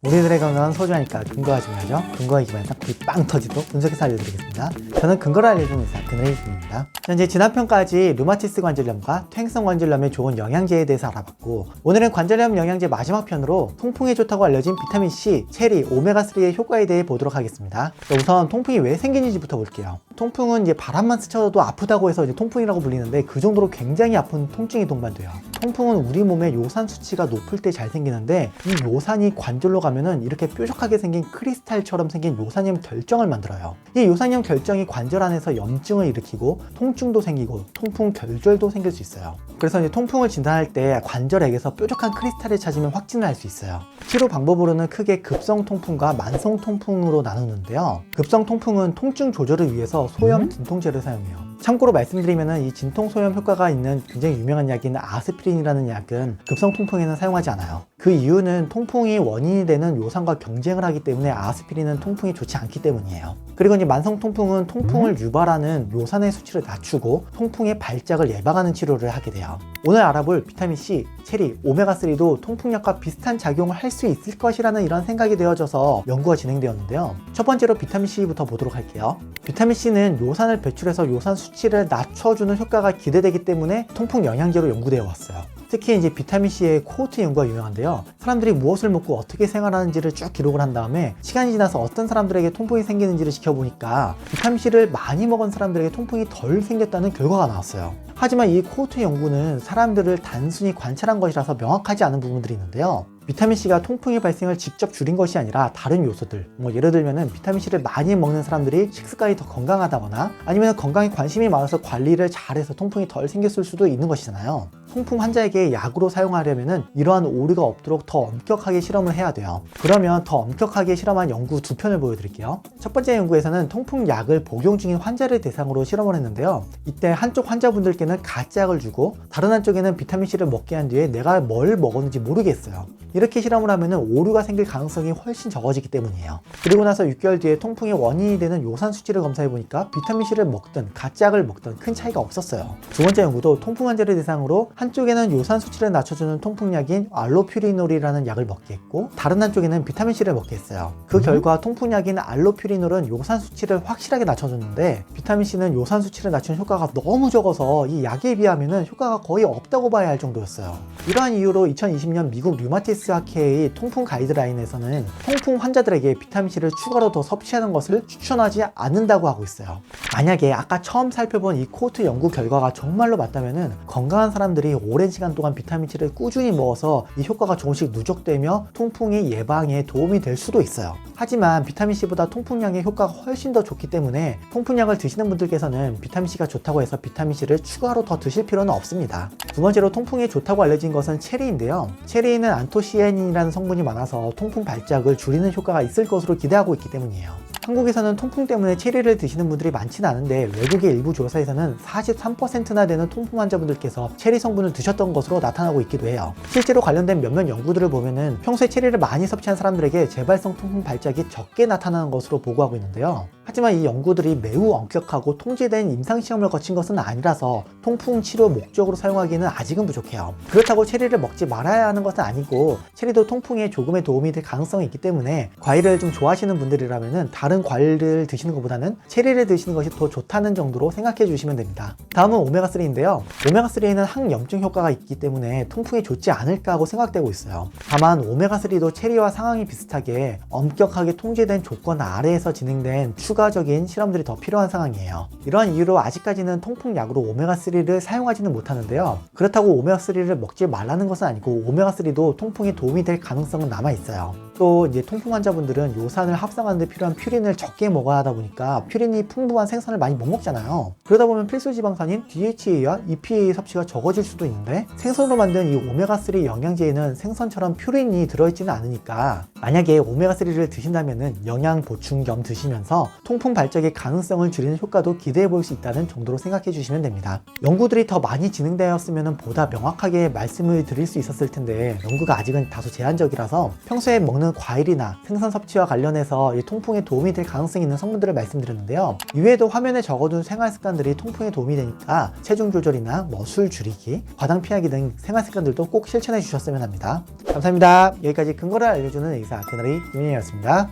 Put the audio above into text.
우리들의 건강은 소중하니까 근거가 중요하죠. 근거에 기반해서 불이 빵 터지도록 분석해서 알려드리겠습니다. 저는 근거를 알려주는 의사 근혜익입니다. 현재 지난 편까지 류마티스 관절염과 퇴행성 관절염에 좋은 영양제에 대해서 알아봤고, 오늘은 관절염 영양제 마지막 편으로 통풍에 좋다고 알려진 비타민C, 체리, 오메가3의 효과에 대해 보도록 하겠습니다. 우선 통풍이 왜 생기는지부터 볼게요. 통풍은 이제 바람만 스쳐도 아프다고 해서 이제 통풍이라고 불리는데, 그 정도로 굉장히 아픈 통증이 동반돼요. 통풍은 우리 몸의 요산 수치가 높을 때 잘 생기는데, 이 요산이 관절로 가면은 이렇게 뾰족하게 생긴 크리스탈처럼 생긴 요산염 결정을 만들어요. 이 요산염 결정이 관절 안에서 염증을 일으키고 통증도 생기고 통풍 결절도 생길 수 있어요. 그래서 이제 통풍을 진단할 때 관절액에서 뾰족한 크리스탈을 찾으면 확진을 할 수 있어요. 치료 방법으로는 크게 급성 통풍과 만성 통풍으로 나누는데요. 급성 통풍은 통증 조절을 위해서 소염 진통제를 사용해요. 참고로 말씀드리면은 이 진통소염 효과가 있는 굉장히 유명한 약인 아스피린이라는 약은 급성 통풍에는 사용하지 않아요. 그 이유는 통풍이 원인이 되는 요산과 경쟁을 하기 때문에 아스피린은 통풍이 좋지 않기 때문이에요. 그리고 이제 만성 통풍은 통풍을 유발하는 요산의 수치를 낮추고 통풍의 발작을 예방하는 치료를 하게 돼요. 오늘 알아볼 비타민C, 체리, 오메가3도 통풍약과 비슷한 작용을 할 수 있을 것이라는 이런 생각이 되어져서 연구가 진행되었는데요. 첫 번째로 비타민C부터 보도록 할게요. 비타민C는 요산을 배출해서 요산 수치를 낮춰주는 효과가 기대되기 때문에 통풍 영양제로 연구되어 왔어요. 특히 이제 비타민C의 코호트 연구가 유명한데요. 사람들이 무엇을 먹고 어떻게 생활하는지를 쭉 기록을 한 다음에 시간이 지나서 어떤 사람들에게 통풍이 생기는지를 지켜보니까 비타민C를 많이 먹은 사람들에게 통풍이 덜 생겼다는 결과가 나왔어요. 하지만 이 코호트 연구는 사람들을 단순히 관찰한 것이라서 명확하지 않은 부분들이 있는데요. 비타민C가 통풍의 발생을 직접 줄인 것이 아니라 다른 요소들, 예를 들면 비타민C를 많이 먹는 사람들이 식습관이 더 건강하다거나 아니면 건강에 관심이 많아서 관리를 잘해서 통풍이 덜 생겼을 수도 있는 것이잖아요. 통풍 환자에게 약으로 사용하려면 이러한 오류가 없도록 더 엄격하게 실험을 해야 돼요. 그러면 더 엄격하게 실험한 연구 두 편을 보여드릴게요. 첫 번째 연구에서는 통풍약을 복용 중인 환자를 대상으로 실험을 했는데요. 이때 한쪽 환자분들께는 가짜약을 주고 다른 한쪽에는 비타민C를 먹게 한 뒤에 내가 뭘 먹었는지 모르겠어요. 이렇게 실험을 하면 오류가 생길 가능성이 훨씬 적어지기 때문이에요. 그리고 나서 6개월 뒤에 통풍의 원인이 되는 요산 수치를 검사해보니까 비타민C를 먹든 가짜약을 먹든 큰 차이가 없었어요. 두 번째 연구도 통풍 환자를 대상으로 한쪽에는 요산 수치를 낮춰주는 통풍약인 알로퓨리놀이라는 약을 먹게 했고, 다른 한쪽에는 비타민C를 먹게 했어요. 그 결과 통풍약인 알로퓨리놀은 요산 수치를 확실하게 낮춰줬는데 비타민C는 요산 수치를 낮추는 효과가 너무 적어서 이 약에 비하면 효과가 거의 없다고 봐야 할 정도였어요. 이러한 이유로 2020년 미국 류마티스 학회의 통풍 가이드라인에서는 통풍 환자들에게 비타민C를 추가로 더 섭취하는 것을 추천하지 않는다고 하고 있어요. 만약에 아까 처음 살펴본 이 코호트 연구 결과가 정말로 맞다면 건강한 사람들이 오랜 시간 동안 비타민C를 꾸준히 먹어서 이 효과가 조금씩 누적되며 통풍의 예방에 도움이 될 수도 있어요. 하지만 비타민C보다 통풍약의 효과가 훨씬 더 좋기 때문에 통풍약을 드시는 분들께서는 비타민C가 좋다고 해서 비타민C를 추가로 더 드실 필요는 없습니다. 두 번째로 통풍에 좋다고 알려진 것은 체리인데요. 체리에는 안토시아닌이라는 성분이 많아서 통풍 발작을 줄이는 효과가 있을 것으로 기대하고 있기 때문이에요. 한국에서는 통풍 때문에 체리를 드시는 분들이 많지는 않은데 외국의 일부 조사에서는 43%나 되는 통풍 환자분들께서 체리 성분을 드셨던 것으로 나타나고 있기도 해요. 실제로 관련된 몇몇 연구들을 보면은 평소에 체리를 많이 섭취한 사람들에게 재발성 통풍 발작이 적게 나타나는 것으로 보고하고 있는데요. 하지만 이 연구들이 매우 엄격하고 통제된 임상시험을 거친 것은 아니라서 통풍 치료 목적으로 사용하기에는 아직은 부족해요. 그렇다고 체리를 먹지 말아야 하는 것은 아니고, 체리도 통풍에 조금의 도움이 될 가능성이 있기 때문에 과일을 좀 좋아하시는 분들이라면 다른 과일을 드시는 것보다는 체리를 드시는 것이 더 좋다는 정도로 생각해 주시면 됩니다. 다음은 오메가3인데요. 오메가3에는 항염증 효과가 있기 때문에 통풍에 좋지 않을까 하고 생각되고 있어요. 다만 오메가3도 체리와 상황이 비슷하게 엄격하게 통제된 조건 아래에서 진행된 추가적인 실험들이 더 필요한 상황이에요. 이러한 이유로 아직까지는 통풍약으로 오메가3를 사용하지는 못하는데요. 그렇다고 오메가3를 먹지 말라는 것은 아니고, 오메가3도 통풍에 도움이 될 가능성은 남아있어요. 또 이제 통풍 환자분들은 요산을 합성하는 데 필요한 퓨린을 적게 먹어야 하다 보니까 퓨린이 풍부한 생선을 많이 못 먹잖아요. 그러다 보면 필수 지방산인 DHA와 EPA 섭취가 적어질 수도 있는데, 생선으로 만든 이 오메가3 영양제에는 생선처럼 퓨린이 들어있지는 않으니까 만약에 오메가3를 드신다면 영양 보충 겸 드시면서 통풍 발작의 가능성을 줄이는 효과도 기대해 볼 수 있다는 정도로 생각해 주시면 됩니다. 연구들이 더 많이 진행되었으면 보다 명확하게 말씀을 드릴 수 있었을 텐데 연구가 아직은 다소 제한적이라서 평소에 먹는 먹는 과일이나 생선 섭취와 관련해서 이 통풍에 도움이 될 가능성이 있는 성분들을 말씀드렸는데요. 이외에도 화면에 적어둔 생활 습관들이 통풍에 도움이 되니까 체중 조절이나 술 줄이기, 과당 피하기 등 생활 습관들도 꼭 실천해 주셨으면 합니다. 감사합니다. 여기까지 근거를 알려주는 의사 그너리 김민이었습니다.